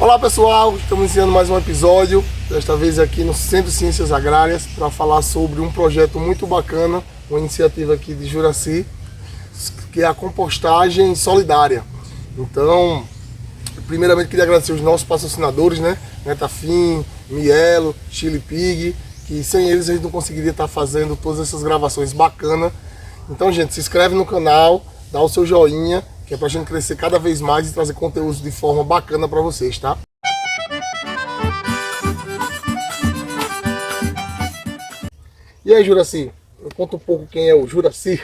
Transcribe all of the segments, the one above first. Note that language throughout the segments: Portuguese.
Olá pessoal, estamos iniciando mais um episódio, desta vez aqui no Centro de Ciências Agrárias, para falar sobre um projeto muito bacana, uma iniciativa aqui de Juraci, que é a compostagem solidária. Então, primeiramente queria agradecer os nossos patrocinadores, né? Netafim, Mielo, Chili Pig, que sem eles a gente não conseguiria estar fazendo todas essas gravações bacanas. Então, gente, se inscreve no canal, dá o seu joinha, que é pra gente crescer cada vez mais e trazer conteúdo de forma bacana para vocês, tá? E aí, Juraci, conta um pouco quem é o Juraci.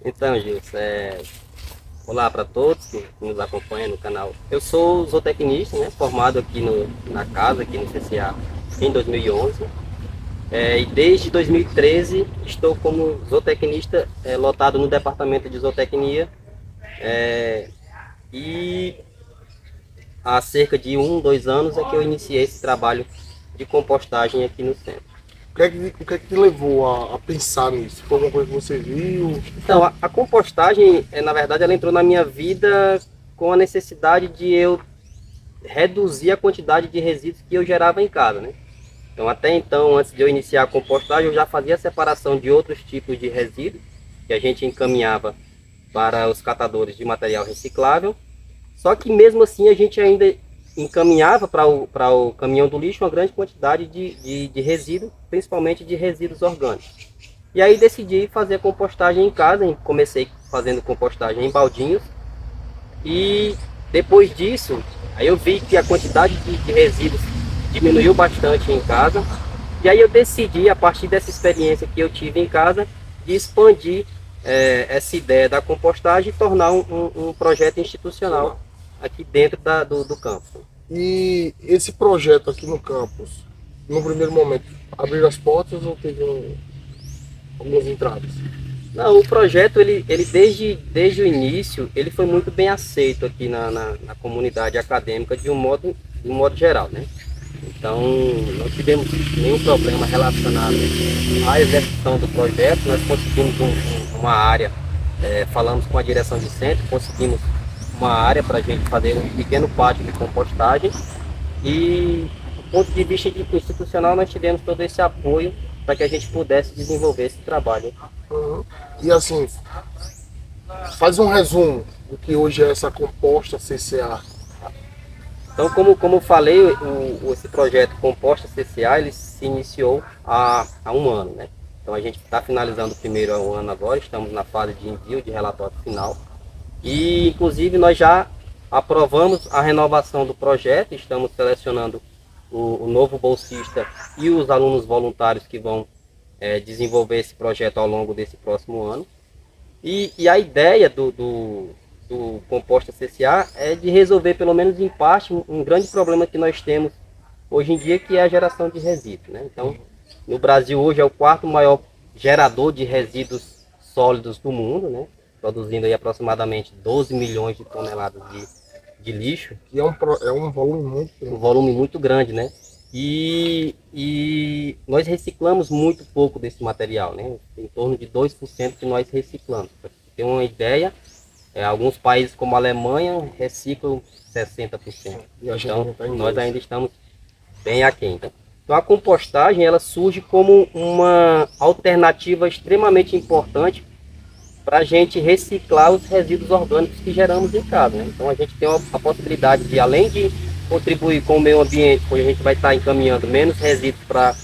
Então, Gilson, olá para todos que nos acompanham no canal. Eu sou zootecnista, né, formado aqui na casa, aqui no CCA, em 2011. E desde 2013 estou como zootecnista lotado no departamento de zootecnia. E há cerca de 2 anos é que eu iniciei esse trabalho de compostagem aqui no centro. O que é que te levou a pensar nisso? Foi alguma coisa que você viu? Então, a compostagem, na verdade, ela entrou na minha vida com a necessidade de eu reduzir a quantidade de resíduos que eu gerava em casa, né? Então, até então, antes de eu iniciar a compostagem, eu já fazia a separação de outros tipos de resíduos que a gente encaminhava para os catadores de material reciclável. Só que mesmo assim a gente ainda encaminhava para o caminhão do lixo uma grande quantidade de resíduos, principalmente de resíduos orgânicos. E aí decidi fazer a compostagem em casa, comecei fazendo compostagem em baldinhos. E depois disso, aí eu vi que a quantidade de resíduos diminuiu bastante em casa. E aí eu decidi, a partir dessa experiência que eu tive em casa, de expandir essa ideia da compostagem e tornar um projeto institucional aqui dentro do campus. E esse projeto aqui no campus, no primeiro momento, abriu as portas ou teve algumas entradas? Não, o projeto, ele desde o início, ele foi muito bem aceito aqui na comunidade acadêmica de um modo geral, né? Então, não tivemos nenhum problema relacionado à execução do projeto. Nós conseguimos uma área, falamos com a direção de centro, conseguimos uma área para a gente fazer um pequeno pátio de compostagem. E do ponto de vista institucional, nós tivemos todo esse apoio para que a gente pudesse desenvolver esse trabalho. Uhum. E assim, faz um resumo do que hoje é essa composta CCA. Então, como eu falei, esse projeto Composta CCA, ele se iniciou há 1 ano, né? Então a gente está finalizando o primeiro ano agora, estamos na fase de envio de relatório final. E inclusive nós já aprovamos a renovação do projeto, estamos selecionando o novo bolsista e os alunos voluntários que vão desenvolver esse projeto ao longo desse próximo ano. E a ideia do Composta CCA é de resolver, pelo menos em parte, um grande problema que nós temos hoje em dia, que é a geração de resíduos, né? Então, no Brasil hoje é o 4º maior gerador de resíduos sólidos do mundo, né? Produzindo aí aproximadamente 12 milhões de toneladas de lixo. Que é um volume muito grande. Um volume muito grande, né? E nós reciclamos muito pouco desse material, né? Em torno de 2% que nós reciclamos. Para ter uma ideia, alguns países como a Alemanha reciclam 60%. Então, nós ainda estamos bem aquém. Então, a compostagem, ela surge como uma alternativa extremamente importante para a gente reciclar os resíduos orgânicos que geramos em casa, né? Então a gente tem a possibilidade de, além de contribuir com o meio ambiente, pois a gente vai estar encaminhando menos resíduos para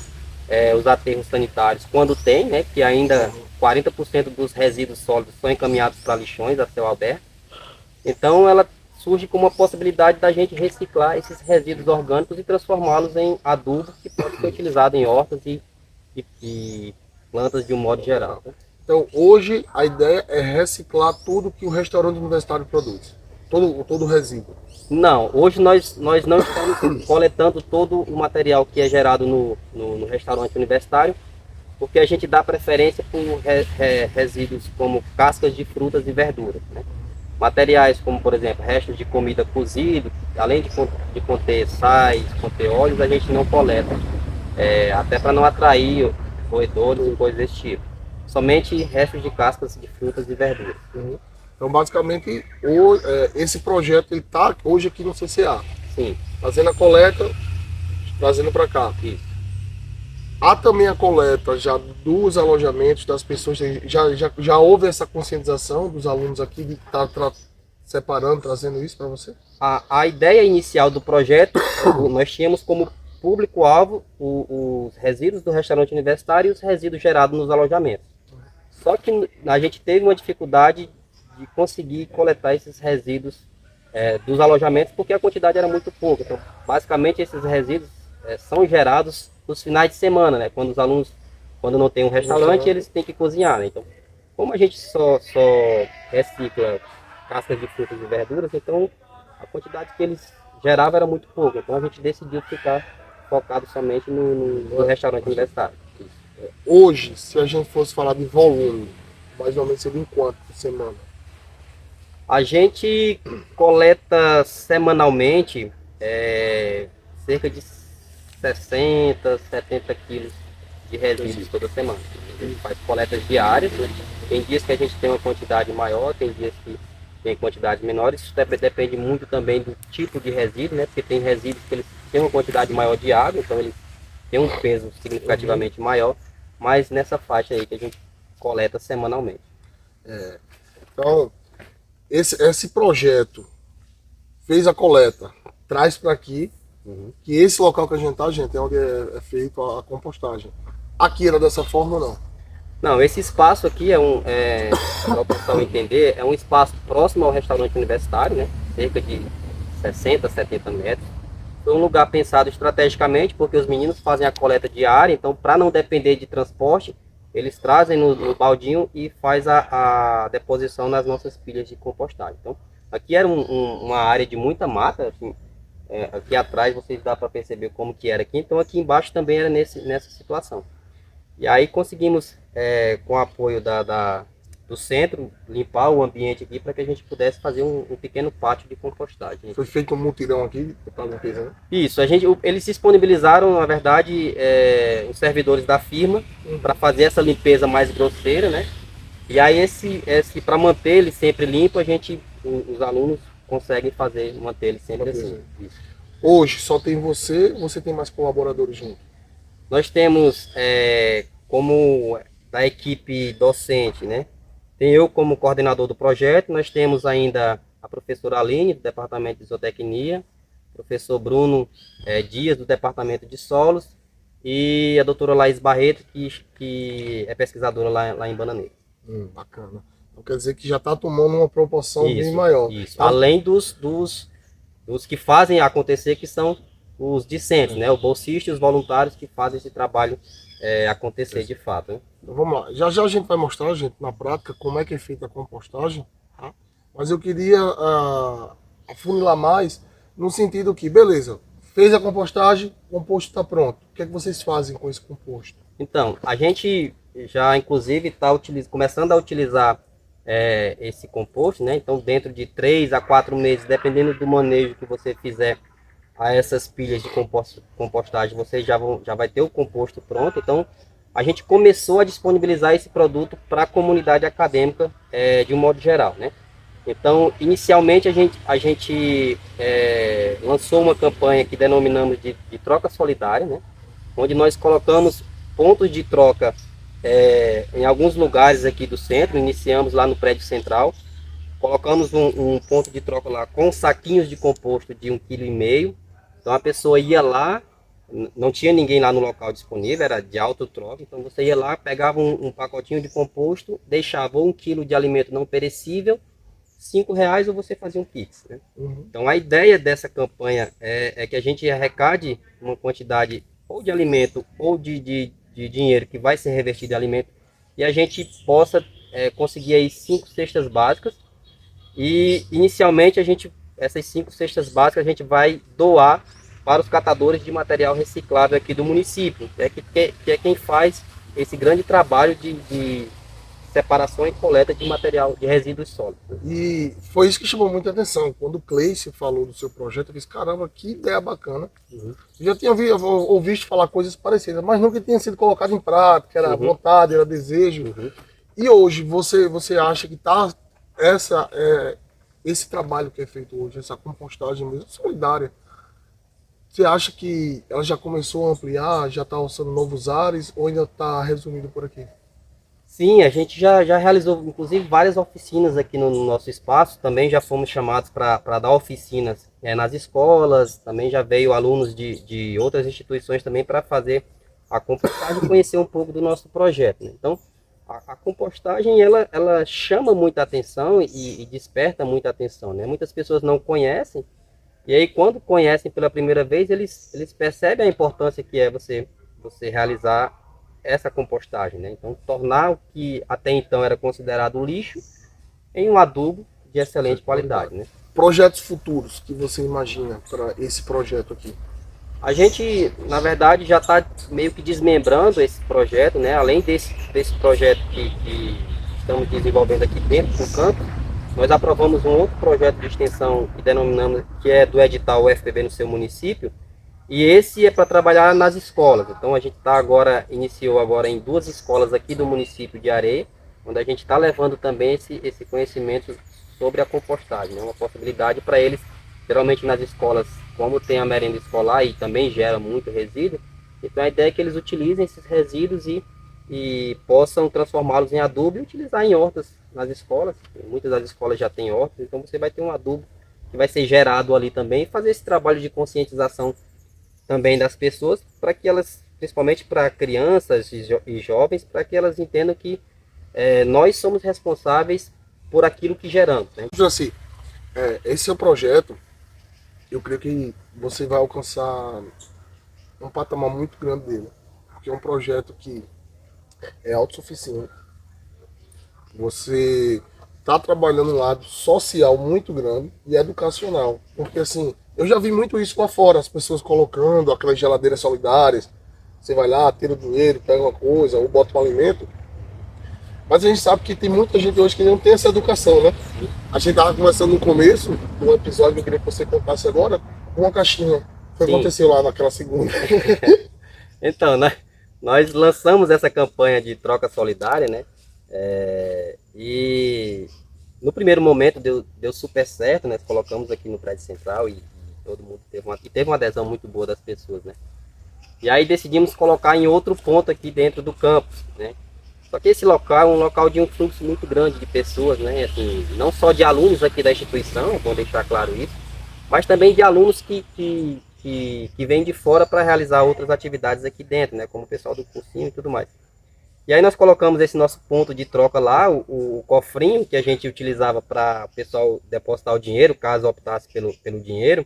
os aterros sanitários, quando tem, né? Que ainda 40% dos resíduos sólidos são encaminhados para lixões a céu aberto. Então ela surge com uma possibilidade da gente reciclar esses resíduos orgânicos e transformá-los em adubo que pode ser utilizado em hortas e plantas de um modo geral, né? Então, hoje a ideia é reciclar tudo que o restaurante universitário produz, todo o resíduo. Não, hoje nós não estamos coletando todo o material que é gerado no restaurante universitário, porque a gente dá preferência por resíduos como cascas de frutas e verduras, né? Materiais como, por exemplo, restos de comida cozido, além de conter sais, conter óleos, a gente não coleta, até para não atrair roedores e coisas desse tipo. Somente restos de cascas de frutas e verduras. Então, basicamente, esse projeto está hoje aqui no CCA. Sim. fazendo a coleta, trazendo para cá. Isso. Há também a coleta já dos alojamentos das pessoas, já houve essa conscientização dos alunos aqui de estar separando, trazendo isso para você? A ideia inicial do projeto, nós tínhamos como público-alvo os resíduos do restaurante universitário e os resíduos gerados nos alojamentos. Só que a gente teve uma dificuldade de conseguir coletar esses resíduos dos alojamentos porque a quantidade era muito pouca. Então, basicamente, esses resíduos são gerados nos finais de semana, né? Quando os alunos, quando não tem um restaurante, eles têm que cozinhar, né? Então, como a gente só recicla cascas de frutas e verduras, então a quantidade que eles geravam era muito pouca. Então a gente decidiu ficar focado somente no restaurante universitário. Hoje, se a gente fosse falar de volume, mais ou menos seria em quanto por semana? A gente coleta semanalmente cerca de 60, 70 quilos de resíduos toda semana. A gente faz coletas diárias, né? Tem dias que a gente tem uma quantidade maior, tem dias que tem quantidades menores. Isso depende muito também do tipo de resíduo, né? Porque tem resíduos que eles têm uma quantidade maior de água, então eles têm um peso significativamente maior, mas nessa faixa aí que a gente coleta semanalmente. Então, esse projeto fez a coleta, traz para aqui, que esse local que a gente tá, gente, é onde é feito a compostagem. Aqui era dessa forma ou não? Não, esse espaço aqui para o pessoal entender, é um espaço próximo ao restaurante universitário, né? Cerca de 60, 70 metros. Foi um lugar pensado estrategicamente, porque os meninos fazem a coleta diária, então para não depender de transporte, eles trazem no baldinho e faz a deposição nas nossas pilhas de compostagem. Então, aqui era uma área de muita mata, assim, aqui atrás vocês dá para perceber como que era aqui, então aqui embaixo também era nessa situação. E aí conseguimos, com o apoio do centro, limpar o ambiente aqui para que a gente pudesse fazer um pequeno pátio de compostagem. Foi feito um mutirão aqui para limpeza, né? Isso, eles disponibilizaram, na verdade, os servidores da firma para fazer essa limpeza mais grosseira, né? E aí para manter ele sempre limpo, os alunos conseguem manter ele sempre assim. Isso. Hoje só tem você tem mais colaboradores junto? Nós temos, como da equipe docente, né? Tem eu como coordenador do projeto, nós temos ainda a professora Aline, do Departamento de Zootecnia, o professor Bruno Dias, do Departamento de Solos, e a doutora Laís Barreto, que é pesquisadora lá em Bananeira. Bacana. Então quer dizer que já está tomando uma proporção bem maior. Isso. Tá? Além dos que fazem acontecer, que são os discentes, né? O bolsista e os voluntários que fazem esse trabalho acontecer de fato. Né? Então vamos lá. Já já a gente vai mostrar, gente, na prática, como é que é feita a compostagem. Tá? Mas eu queria afunilar mais no sentido que, beleza, fez a compostagem, o composto está pronto. O que é que vocês fazem com esse composto? Então, a gente já inclusive está começando a utilizar esse composto, né? Então, dentro de 3 a 4 meses, dependendo do manejo que você fizer a essas pilhas de compostagem, você já vai ter o composto pronto. Então, a gente começou a disponibilizar esse produto para a comunidade acadêmica de um modo geral, né? Então, inicialmente a gente lançou uma campanha que denominamos de troca solidária, né? Onde nós colocamos pontos de troca em alguns lugares aqui do centro. Iniciamos lá no prédio central, colocamos um ponto de troca lá com saquinhos de composto de 1,5 kg. Então a pessoa ia lá, não tinha ninguém lá no local disponível, era de autotroca, então você ia lá, pegava um pacotinho de composto, deixava 1 kg de alimento não perecível, R$5 ou você fazia um Pix, né? Então a ideia dessa campanha é que a gente arrecade uma quantidade ou de alimento ou de dinheiro que vai ser revertido em alimento e a gente possa conseguir aí 5 cestas básicas. E inicialmente essas 5 cestas básicas a gente vai doar para os catadores de material reciclável aqui do município, que é quem faz esse grande trabalho de separação e coleta de material de resíduos sólidos. E foi isso que chamou muita atenção. Quando o Cleice falou do seu projeto, eu disse, caramba, que ideia bacana. Eu já tinha ouvido falar coisas parecidas, mas nunca tinha sido colocado em prática, era vontade, era desejo. E hoje, você acha que tá esse trabalho que é feito hoje, essa compostagem mesmo solidária, Você acha que ela já começou a ampliar, já está alçando novos ares ou ainda está resumido por aqui? Sim, a gente já realizou, inclusive, várias oficinas aqui no nosso espaço. Também já fomos chamados para dar oficinas nas escolas. Também já veio alunos de outras instituições também para fazer a compostagem e conhecer um pouco do nosso projeto, né? Então, a compostagem, ela chama muita atenção e desperta muita atenção, né? Muitas pessoas não conhecem, e aí quando conhecem pela primeira vez, eles percebem a importância que é você realizar essa compostagem, né? Então, tornar o que até então era considerado lixo em um adubo de excelente qualidade, né? Projetos futuros que você imagina para esse projeto aqui? A gente, na verdade, já está meio que desmembrando esse projeto, né? Além desse projeto que estamos desenvolvendo aqui dentro do campo, nós aprovamos um outro projeto de extensão que denominamos, que é do edital UFPB no seu município, e esse é para trabalhar nas escolas. Então a gente iniciou agora em 2 escolas aqui do município de Areia, onde a gente está levando também esse conhecimento sobre a compostagem, né? Uma possibilidade para eles, geralmente nas escolas, como tem a merenda escolar e também gera muito resíduo, então a ideia é que eles utilizem esses resíduos e possam transformá-los em adubo e utilizar em hortas nas escolas. Muitas das escolas já têm hortas, então você vai ter um adubo que vai ser gerado ali também, e fazer esse trabalho de conscientização também das pessoas, para que elas, principalmente para crianças e jovens, para que elas entendam que nós somos responsáveis por aquilo que geramos, né? Assim, esse é o projeto, eu creio que você vai alcançar um patamar muito grande dele, porque é um projeto que é autossuficiente. Você está trabalhando um lado social muito grande e educacional, porque assim, eu já vi muito isso lá fora, as pessoas colocando aquelas geladeiras solidárias, você vai lá, tira o dinheiro, pega uma coisa ou bota um alimento, mas a gente sabe que tem muita gente hoje que não tem essa educação, né? A gente estava conversando no começo, no episódio que eu queria que você contasse agora, com uma caixinha. O que aconteceu lá naquela segunda? Então, nós lançamos essa campanha de troca solidária, né? E no primeiro momento deu super certo, né? Colocamos aqui no prédio central e todo mundo teve uma adesão muito boa das pessoas, né? E aí decidimos colocar em outro ponto aqui dentro do campus, né? Só que esse local é um local de um fluxo muito grande de pessoas, né? Assim, não só de alunos aqui da instituição, é bom deixar claro isso, mas também de alunos que vêm de fora para realizar outras atividades aqui dentro, né? Como o pessoal do cursinho e tudo mais. E aí nós colocamos esse nosso ponto de troca lá, o cofrinho que a gente utilizava para o pessoal depositar o dinheiro, caso optasse pelo dinheiro,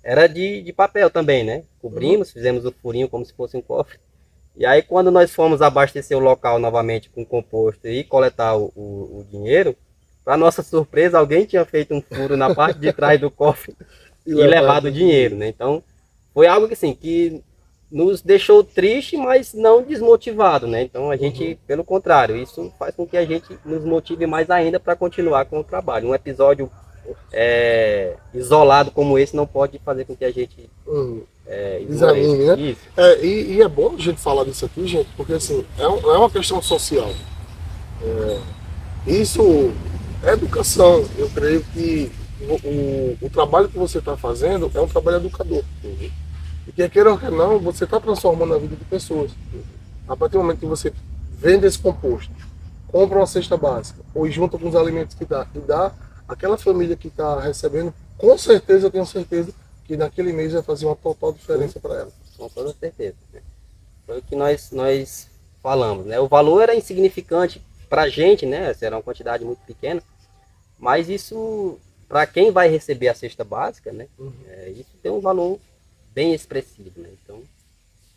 era de papel também, né? Cobrimos, fizemos o furinho como se fosse um cofre. E aí quando nós fomos abastecer o local novamente com composto e coletar o dinheiro, para nossa surpresa, alguém tinha feito um furo na parte de trás do cofre e levado o dinheiro, né? Então foi algo que, assim, que nos deixou triste, mas não desmotivado, né? Então a gente, pelo contrário, isso faz com que a gente nos motive mais ainda para continuar com o trabalho. Um episódio isolado como esse não pode fazer com que a gente desanime, né? Isso. E é bom a gente falar disso aqui, gente, porque assim, é uma questão social. Isso é educação. Eu creio que o trabalho que você está fazendo é um trabalho educador. E quer queira ou quer não, você está transformando a vida de pessoas. A partir do momento que você vende esse composto, compra uma cesta básica, ou junta com os alimentos que dá, e dá aquela família que está recebendo, com certeza, eu tenho certeza, que naquele mês vai fazer uma total diferença para ela. Com toda certeza. Foi o que nós falamos, né? O valor era insignificante para a gente, né? Era uma quantidade muito pequena, mas isso, para quem vai receber a cesta básica, né? Isso tem um valor bem expressivo, né? Então,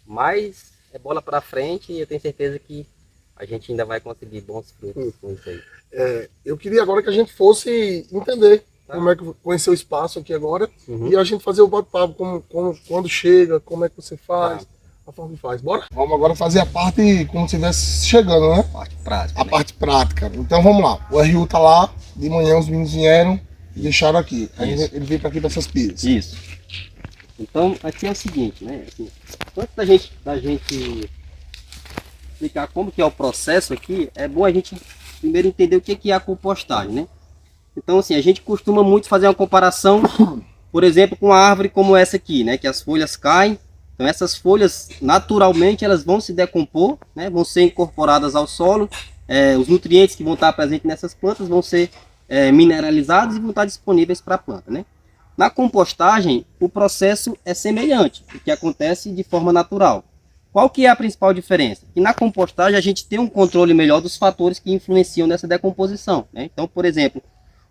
mas é bola para frente e eu tenho certeza que a gente ainda vai conseguir bons frutos com isso aí. Eu queria agora que a gente fosse entender como é que conhecer o espaço aqui agora e a gente fazer o bate-papo, quando chega, como é que você faz, a forma que faz. Bora? Vamos agora fazer a parte como se estivesse chegando, né? Parte prática. A parte prática. Então vamos lá. O RU tá lá, de manhã os meninos vieram e deixaram aqui. Aí ele veio para aqui para essas pilhas. Isso. Então aqui é o seguinte, né? Assim, antes da gente explicar como que é o processo aqui, é bom a gente primeiro entender o que é a compostagem, né? Então, assim, a gente costuma muito fazer uma comparação por exemplo, com uma árvore como essa aqui, né, que as folhas caem. Então essas folhas, naturalmente, elas vão se decompor, né, vão ser incorporadas ao solo. Os nutrientes que vão estar presentes nessas plantas vão ser mineralizados e vão estar disponíveis para a planta, né? Na compostagem, o processo é semelhante, o que acontece de forma natural. Qual que é a principal diferença? Que na compostagem a gente tem um controle melhor dos fatores que influenciam nessa decomposição, né? Então, por exemplo,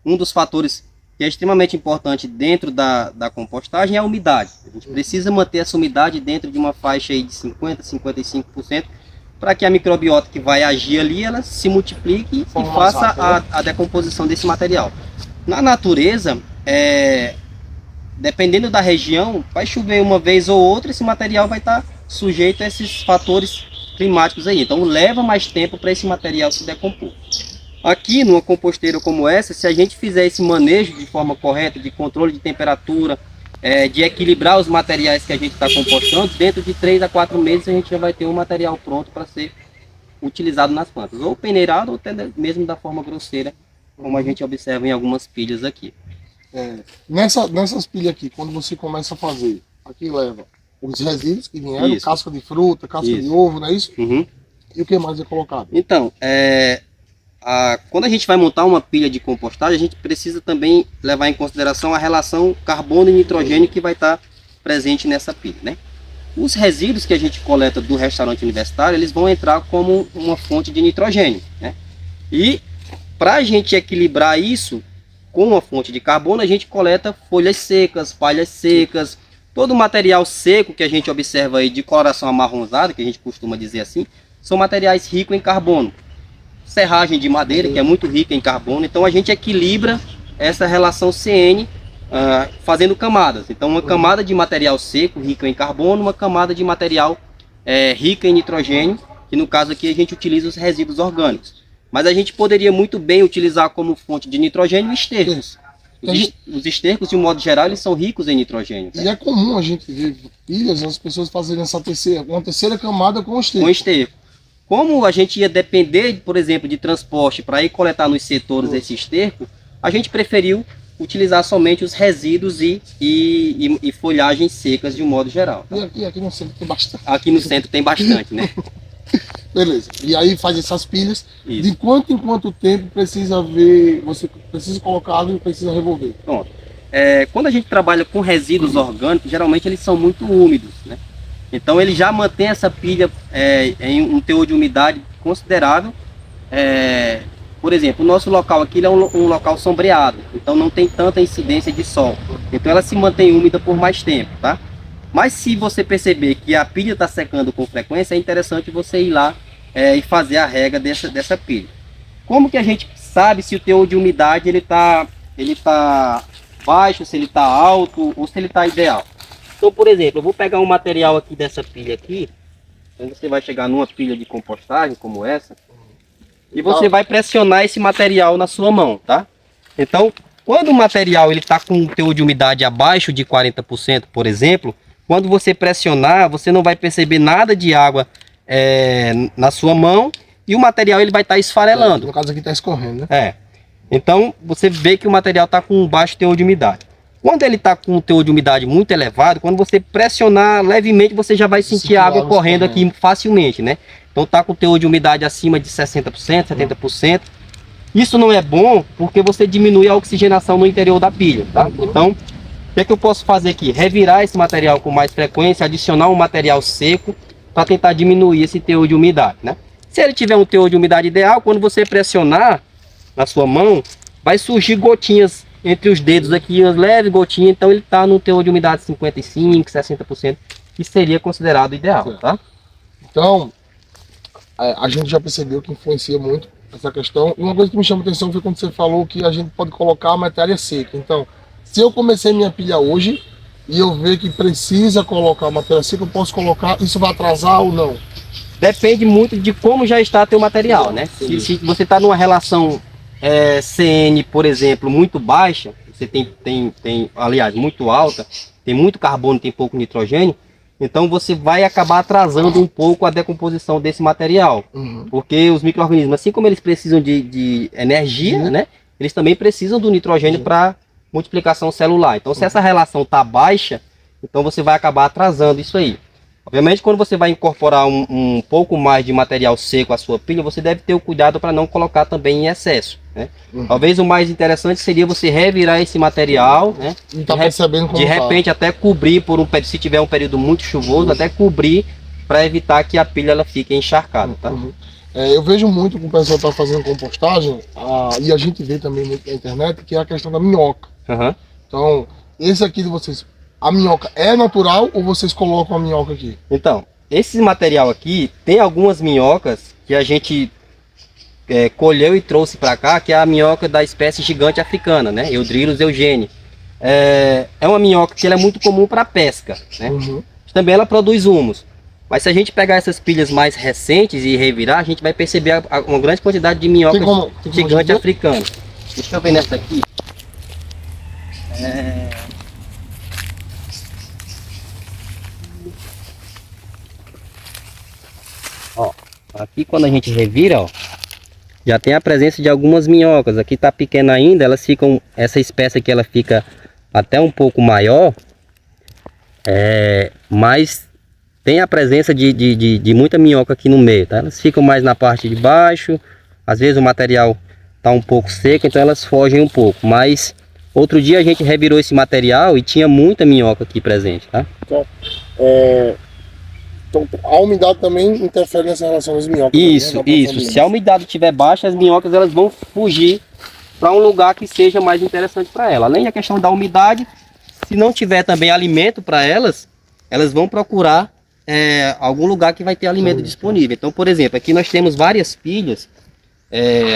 um dos fatores que é extremamente importante dentro da compostagem é a umidade. A gente precisa manter essa umidade dentro de uma faixa aí de 50%, 55%, para que a microbiota que vai agir ali, ela se multiplique e faça a decomposição desse material. Na natureza, dependendo da região, vai chover uma vez ou outra, esse material vai estar sujeito a esses fatores climáticos aí. Então leva mais tempo para esse material se decompor. Aqui numa composteira como essa, se a gente fizer esse manejo de forma correta, de controle de temperatura, de equilibrar os materiais que a gente está compostando, dentro de 3 a 4 meses a gente já vai ter um material pronto para ser utilizado nas plantas, ou peneirado, ou até mesmo da forma grosseira, como a gente observa em algumas pilhas aqui. Nessas pilhas aqui, quando você começa a fazer, aqui leva os resíduos que vieram, isso, casca de fruta, casca de ovo, não é isso? Uhum. E o que mais é colocado? Então, quando a gente vai montar uma pilha de compostagem, a gente precisa também levar em consideração a relação carbono e nitrogênio que vai estar presente nessa pilha, né? Os resíduos que a gente coleta do restaurante universitário, eles vão entrar como uma fonte de nitrogênio, né? E para a gente equilibrar isso com uma fonte de carbono, a gente coleta folhas secas, palhas secas, todo o material seco que a gente observa aí de coloração amarronzada, que a gente costuma dizer assim, são materiais ricos em carbono. Serragem de madeira, que é muito rica em carbono, então a gente equilibra essa relação CN fazendo camadas. Então uma camada de material seco, rico em carbono, uma camada de material rica em nitrogênio, que no caso aqui a gente utiliza os resíduos orgânicos. Mas a gente poderia muito bem utilizar como fonte de nitrogênio estercos. Os estercos, de um modo geral, eles são ricos em nitrogênio. E é comum a gente ver pilhas, as pessoas fazerem uma terceira camada com esterco. Com esterco. Como a gente ia depender, por exemplo, de transporte para ir coletar nos setores esse esterco, a gente preferiu utilizar somente os resíduos e folhagens secas de um modo geral. Tá? E aqui no centro tem bastante. Aqui no centro tem bastante, né? Beleza. E aí faz essas pilhas. Isso. De quanto em quanto tempo você precisa colocar água e precisa revolver? Pronto. Quando a gente trabalha com resíduos orgânicos, geralmente eles são muito úmidos, né? Então ele já mantém essa pilha em um teor de umidade considerável. Por exemplo, o nosso local aqui é um local sombreado, então não tem tanta incidência de sol. Então ela se mantém úmida por mais tempo, tá? Mas se você perceber que a pilha está secando com frequência, é interessante você ir lá e fazer a rega dessa pilha. Como que a gente sabe se o teor de umidade ele tá baixo, se ele está alto ou se ele está ideal? Então, por exemplo, eu vou pegar um material aqui dessa pilha aqui. Então você vai chegar numa pilha de compostagem como essa e você vai pressionar esse material na sua mão, tá? Então, quando o material ele está com um teor de umidade abaixo de 40%, por exemplo, quando você pressionar, você não vai perceber nada de água na sua mão e o material ele vai estar esfarelando. No caso aqui está escorrendo, né? Então, você vê que o material está com um baixo teor de umidade. Quando ele está com um teor de umidade muito elevado, quando você pressionar levemente, você já vai sentir a água correndo aqui facilmente, né? Então está com teor de umidade acima de 60%, 70%. Isso não é bom porque você diminui a oxigenação no interior da pilha, tá? Então, o que eu posso fazer aqui? Revirar esse material com mais frequência, adicionar um material seco para tentar diminuir esse teor de umidade, né? Se ele tiver um teor de umidade ideal, quando você pressionar na sua mão, vai surgir gotinhas entre os dedos aqui, umas leves gotinhas, então ele está no teor de umidade 55%, 60%, que seria considerado ideal, tá? Então, a gente já percebeu que influencia muito essa questão. E uma coisa que me chama a atenção foi quando você falou que a gente pode colocar a matéria seca. Então, se eu comecei minha pilha hoje e eu ver que precisa colocar a matéria seca, eu posso colocar, isso vai atrasar ou não? Depende muito de como já está teu material, né? Se você está numa relação CN, por exemplo, muito baixa, você aliás, muito alta, tem muito carbono, tem pouco nitrogênio, então você vai acabar atrasando um pouco a decomposição desse material. Porque os micro-organismos, assim como eles precisam de energia, né? Eles também precisam do nitrogênio para multiplicação celular. Então, se essa relação está baixa, então você vai acabar atrasando isso aí. Obviamente, quando você vai incorporar um pouco mais de material seco à sua pilha, você deve ter o cuidado para não colocar também em excesso, né? Talvez o mais interessante seria você revirar esse material, né? Não tá percebendo como de repente até cobrir por se tiver um período muito chuvoso, até cobrir para evitar que a pilha ela fique encharcada, tá? Eu vejo muito que o pessoal está fazendo compostagem, e a gente vê também muito na internet, que é a questão da minhoca. Então, esse aqui de vocês, a minhoca é natural ou vocês colocam a minhoca aqui? Então, esse material aqui, tem algumas minhocas que a gente colheu e trouxe para cá, que é a minhoca da espécie gigante africana, né? Eudrilus eugene. É uma minhoca que ela é muito comum para pesca, né? Também ela produz humus. Mas se a gente pegar essas pilhas mais recentes e revirar, a gente vai perceber uma grande quantidade de minhoca gigante africana. Deixa eu ver nessa aqui. Ó, aqui quando a gente revira, ó, já tem a presença de algumas minhocas. Aqui tá pequena ainda, elas ficam, essa espécie aqui ela fica até um pouco maior, mas tem a presença de muita minhoca aqui no meio, tá? Elas ficam mais na parte de baixo, às vezes o material tá um pouco seco, então elas fogem um pouco, mas outro dia a gente revirou esse material e tinha muita minhoca aqui presente, tá? Então a umidade também interfere nessa relação das minhocas. Isso, também, né? isso. Se a umidade estiver baixa, as minhocas elas vão fugir para um lugar que seja mais interessante para ela. Além da questão da umidade, se não tiver também alimento para elas, elas vão procurar algum lugar que vai ter alimento disponível. Então, por exemplo, aqui nós temos várias pilhas,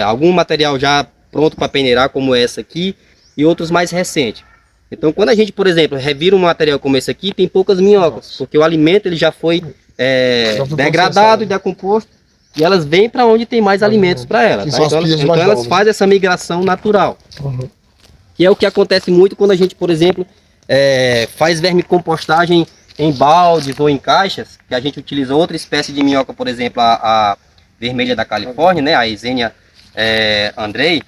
algum material já pronto para peneirar, como essa aqui, e outros mais recentes. Então, quando a gente, por exemplo, revira um material como esse aqui, tem poucas minhocas, porque o alimento ele já foi degradado e decomposto, e elas vêm para onde tem mais alimentos para elas. Tá? Então elas fazem essa migração natural, que é o que acontece muito quando a gente, por exemplo, faz vermicompostagem em baldes ou em caixas, que a gente utiliza outra espécie de minhoca, por exemplo, a vermelha da Califórnia, né, a Eisenia andrei,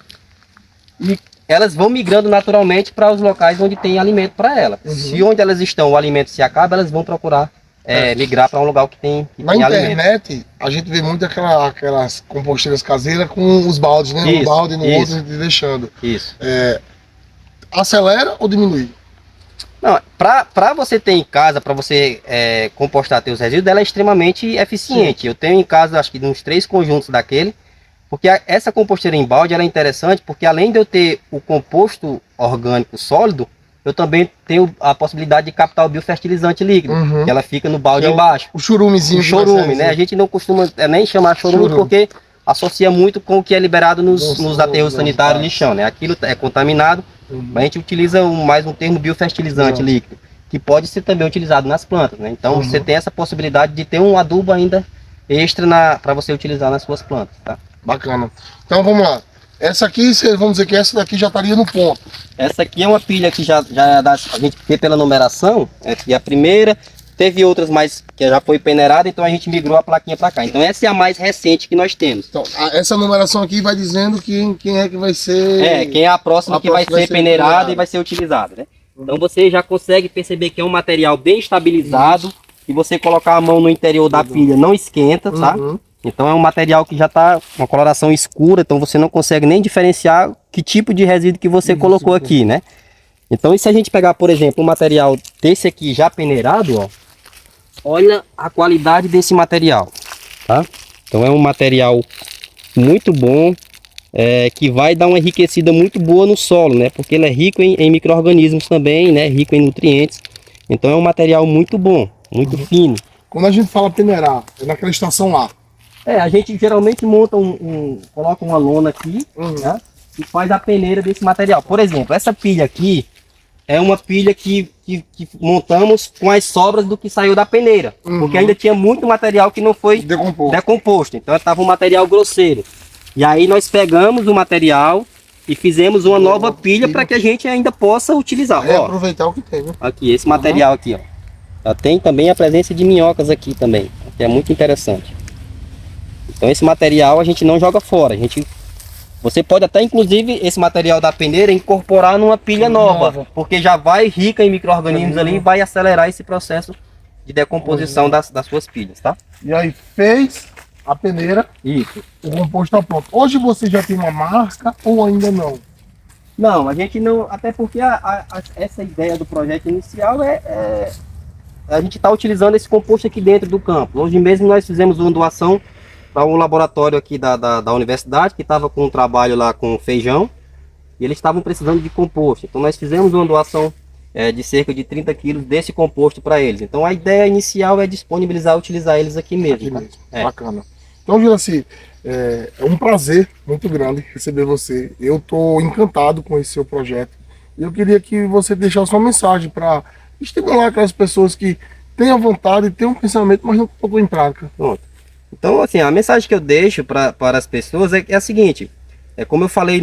e elas vão migrando naturalmente para os locais onde tem alimento para elas. Se onde elas estão o alimento se acaba, elas vão procurar migrar para um lugar que tem Na internet, a gente vê muito aquelas composteiras caseiras com os baldes, né? Um balde no outro e deixando. Isso. Acelera ou diminui? Não, para você ter em casa, para você compostar teus resíduos, ela é extremamente eficiente. Sim. Eu tenho em casa, acho que uns 3 conjuntos daquele, porque essa composteira em balde ela é interessante, porque além de eu ter o composto orgânico sólido, eu também tenho a possibilidade de captar o biofertilizante líquido, que ela fica no balde embaixo. O churumezinho. O chorume, né? A gente não costuma nem chamar chorume porque associa muito com o que é liberado nos aterros sanitários lixão, né? Aquilo é contaminado, mas a gente utiliza mais um termo biofertilizante líquido, que pode ser também utilizado nas plantas, né? Então você tem essa possibilidade de ter um adubo ainda extra para você utilizar nas suas plantas, tá? Bacana. Então vamos lá. Essa aqui, vamos dizer que essa daqui já estaria no ponto. Essa aqui é uma pilha que já a gente vê pela numeração, aqui a primeira, teve outras mais que já foi peneirada, então a gente migrou a plaquinha para cá. Então essa é a mais recente que nós temos. Então essa numeração aqui vai dizendo quem é que vai ser... quem é a próxima que vai ser peneirada e vai ser utilizada, né? Então você já consegue perceber que é um material bem estabilizado, e você colocar a mão no interior da pilha não esquenta, tá? Então é um material que já está com uma coloração escura, então você não consegue nem diferenciar que tipo de resíduo que você colocou aqui, né? Então e se a gente pegar, por exemplo, um material desse aqui já peneirado, ó, olha a qualidade desse material, tá? Então é um material muito bom, que vai dar uma enriquecida muito boa no solo, né? Porque ele é rico em micro-organismos também, né? Rico em nutrientes. Então é um material muito bom, muito fino. Quando a gente fala peneirar, é naquela estação lá. A gente geralmente monta coloca uma lona aqui, né, e faz a peneira desse material. Por exemplo, essa pilha aqui é uma pilha que montamos com as sobras do que saiu da peneira, porque ainda tinha muito material que não foi decomposto. Então estava um material grosseiro. E aí nós pegamos o material e fizemos uma nova pilha para que a gente ainda possa utilizar. Aproveitar o que tem, né? Aqui, esse material aqui, ó. Já tem também a presença de minhocas aqui também, que é muito interessante. Então esse material a gente não joga fora, a gente Você pode até, inclusive, esse material da peneira incorporar numa pilha nova, porque já vai rica em micro-organismos ali e vai acelerar esse processo de decomposição das suas pilhas, tá? E aí fez a peneira, Isso. o composto está pronto. Hoje você já tem uma marca ou ainda não? Não, a gente não, até porque essa ideia do projeto inicial a gente está utilizando esse composto aqui dentro do campo. Hoje mesmo nós fizemos uma doação para um laboratório aqui da universidade que estava com um trabalho lá com feijão e eles estavam precisando de composto. Então nós fizemos uma doação de cerca de 30 quilos desse composto para eles. Então a ideia inicial é disponibilizar, utilizar eles aqui mesmo. Aqui tá? mesmo. Bacana. Então, Juracy, é um prazer muito grande receber você. Eu estou encantado com esse seu projeto. E eu queria que você deixasse uma mensagem para estimular aquelas pessoas que têm a vontade, têm um pensamento, mas não colocou em prática. Pronto. Então, assim, a mensagem que eu deixo para as pessoas é a seguinte: como eu falei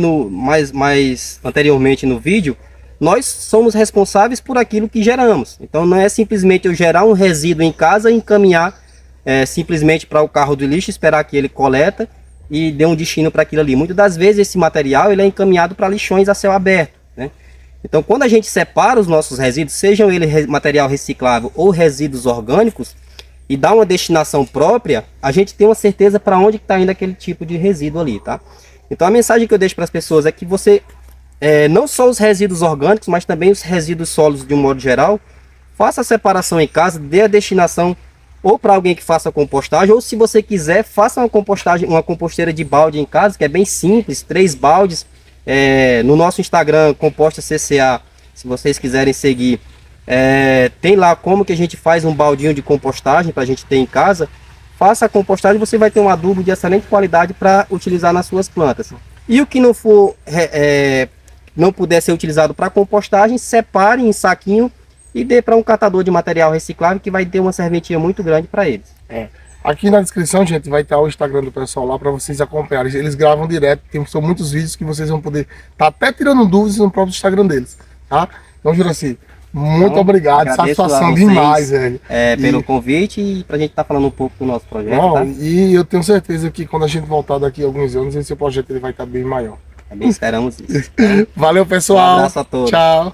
mais anteriormente no vídeo, nós somos responsáveis por aquilo que geramos. Então, não é simplesmente eu gerar um resíduo em casa e encaminhar simplesmente para o carro do lixo, esperar que ele coleta e dê um destino para aquilo ali. Muitas das vezes esse material ele é encaminhado para lixões a céu aberto, né? Então, quando a gente separa os nossos resíduos, sejam eles material reciclável ou resíduos orgânicos, e dá uma destinação própria, a gente tem uma certeza para onde está indo aquele tipo de resíduo ali, tá? Então a mensagem que eu deixo para as pessoas é que você, não só os resíduos orgânicos, mas também os resíduos sólidos de um modo geral, faça a separação em casa, dê a destinação ou para alguém que faça compostagem, ou se você quiser, faça uma compostagem, uma composteira de balde em casa, que é bem simples, 3 baldes, no nosso Instagram, Composta CCA, se vocês quiserem seguir, tem lá como que a gente faz um baldinho de compostagem para a gente ter em casa. Faça a compostagem, você vai ter um adubo de excelente qualidade para utilizar nas suas plantas. E o que não for, não puder ser utilizado para compostagem, separe em saquinho e dê para um catador de material reciclável que vai ter uma serventia muito grande para eles. Aqui na descrição, gente, vai estar o Instagram do pessoal lá para vocês acompanharem. Eles gravam direto, são muitos vídeos que vocês vão poder estar até tirando dúvidas no próprio Instagram deles, tá? Então, Juracy, muito obrigado, satisfação demais, velho. Pelo convite e pra gente estar falando um pouco do nosso projeto. Tá? E eu tenho certeza que quando a gente voltar daqui a alguns anos, esse projeto ele vai estar bem maior. Também esperamos isso. Valeu, pessoal. Um abraço a todos. Tchau.